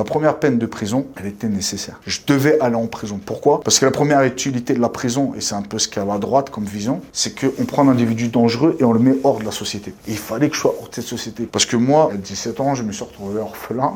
Ma première peine de prison, elle était nécessaire. Je devais aller en prison. Pourquoi? Parce que la première utilité de la prison, et c'est un peu ce qu'a la droite comme vision, c'est qu'on prend un individu dangereux et on le met hors de la société. Et il fallait que je sois hors de cette société. Parce que moi, à 17 ans, je me suis retrouvé orphelin.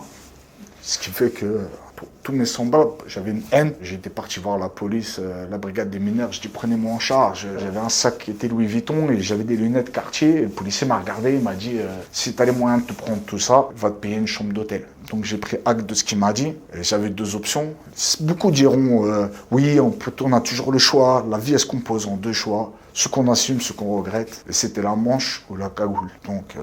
Ce qui fait que pour tous mes semblables, j'avais une haine. J'étais parti voir la police, la brigade des mineurs. Je dis prenez-moi en charge. J'avais un sac qui était Louis Vuitton et j'avais des lunettes Cartier. Et le policier m'a regardé, il m'a dit si tu as les moyens de te prendre tout ça, va te payer une chambre d'hôtel. Donc j'ai pris acte de ce qu'il m'a dit. Et j'avais deux options. Beaucoup diront oui, on a toujours le choix. La vie elle se compose en deux choix. Ce qu'on assume, ce qu'on regrette. Et c'était la manche ou la cagoule. Donc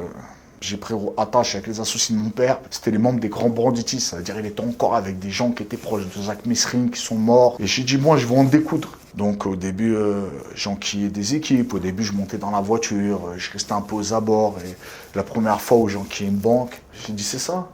j'ai pris attache avec les associés de mon père. C'était les membres des grands banditistes. C'est-à-dire il était encore avec des gens qui étaient proches de Zach Mesrine, qui sont morts. Et j'ai dit, moi, je vais en découdre. Donc au début, j'enquillais des équipes. Au début, je montais dans la voiture. Je restais un peu aux abords. Et la première fois où j'enquillais une banque, j'ai dit, c'est ça,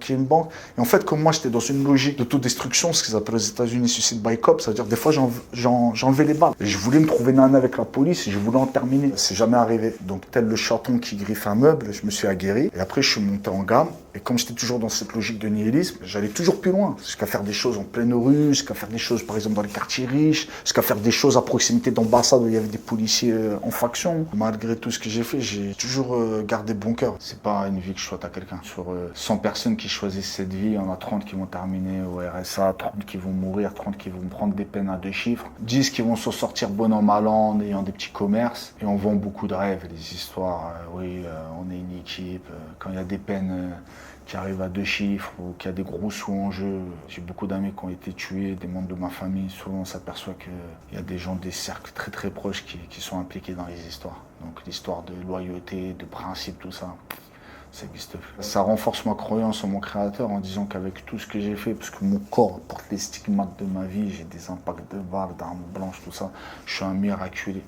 qui est une banque. Et en fait, comme moi, j'étais dans une logique d'autodestruction, ce qu'ils appellent aux États-Unis suicide by cop, c'est-à-dire des fois, j'enlevais les balles. Et je voulais me trouver nana avec la police et je voulais en terminer. C'est jamais arrivé. Donc, tel le chaton qui griffe un meuble, je me suis aguerri. Et après, je suis monté en gamme. Et comme j'étais toujours dans cette logique de nihilisme, j'allais toujours plus loin. Jusqu'à faire des choses en pleine rue, jusqu'à faire des choses, par exemple, dans les quartiers riches, jusqu'à faire des choses à proximité d'ambassades où il y avait des policiers en faction. Malgré tout ce que j'ai fait, j'ai toujours gardé bon cœur. C'est pas une vie que je souhaite à quelqu'un. Sur 100 personnes qui choisissent cette vie, il y en a 30 qui vont terminer au RSA, 30 qui vont mourir, 30 qui vont prendre des peines à 2 chiffres, 10 qui vont s'en sortir bon an mal an en ayant des petits commerces. Et on vend beaucoup de rêves, des histoires, on est une équipe, quand il y a des peines qui arrivent à 2 chiffres ou qu'il y a des gros sous en jeu. J'ai beaucoup d'amis qui ont été tués, des membres de ma famille. Souvent, on s'aperçoit qu'il y a des gens des cercles très très proches qui sont impliqués dans les histoires. Donc l'histoire de loyauté, de principe, tout ça, ça n'existe plus. Ça renforce ma croyance en mon créateur en disant qu'avec tout ce que j'ai fait, parce que mon corps porte les stigmates de ma vie, j'ai des impacts de balles, d'armes blanches, tout ça, je suis un miraculé.